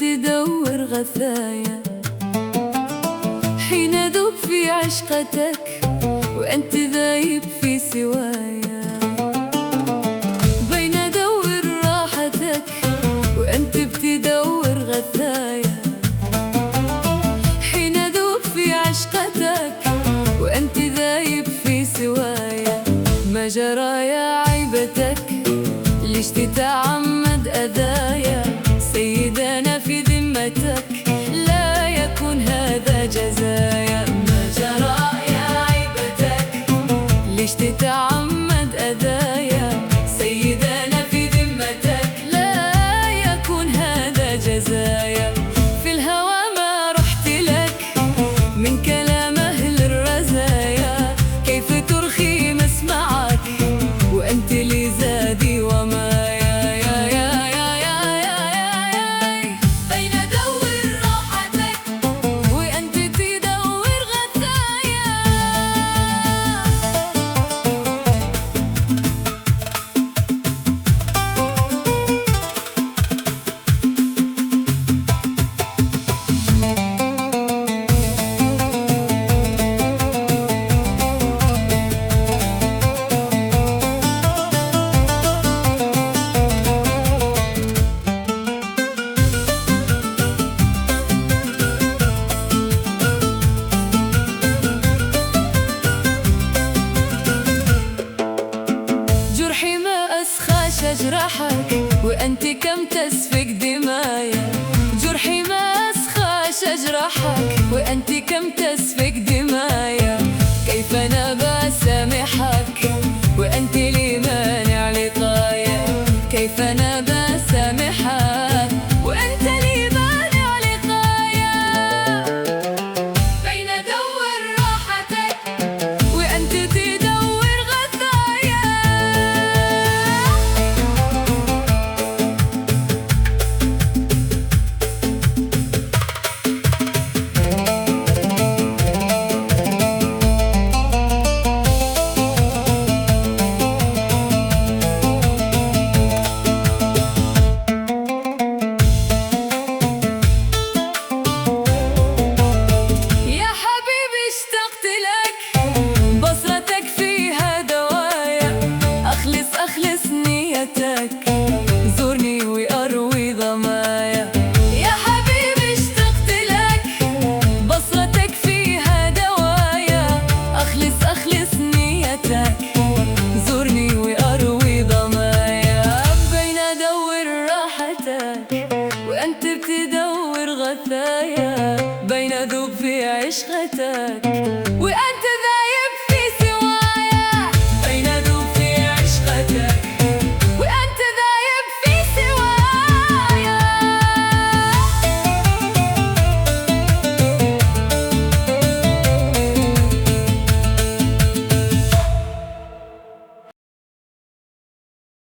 تدور غثايا حين أذوب في عشقتك وأنت ذايب في سوايا. بين أدور راحتك وأنت بتدور غثايا حين أذوب في عشقتك وأنت ذايب في سوايا. ما جرايا عيبتك ليش تتعمد أذايا؟ سيدنا في ذمتك لا يكون هذا جزايا. ما جرايا عيبتك ليش تتعمد أذايا؟ سيدنا في ذمتك لا يكون هذا جزايا. في الهوى ما رحت لك من كلام أهل الرزايا، كيف ترخي مسمعك وأنت لي زادي ومايا. بين أدور راحتك وأنت تدور غثايا. جرحي ما أسخاش أجرحك وأنت كم تسفك دمايا. جرحي ما أسخاش أجرحك وأنت كم تسفك دمايا. كيف أنا بسامحك وأنت لي مانع لقايا؟ كيف أنا بسامحك وأنت لي مانع لقايا؟ بين أدور راحتك وأنت تدور غثايا. يا حبيبي اشتقت لك بصرتك فيها دوايا. أخلص نيتك زورني وأروي ظمايا. يا حبيبي اشتقت لك بصرتك فيها دوايا. أخلص نيتك زورني وأروي ظمايا. بين أدور راحتك وأنت بتدور غثايا، بين أذوب في عشقتك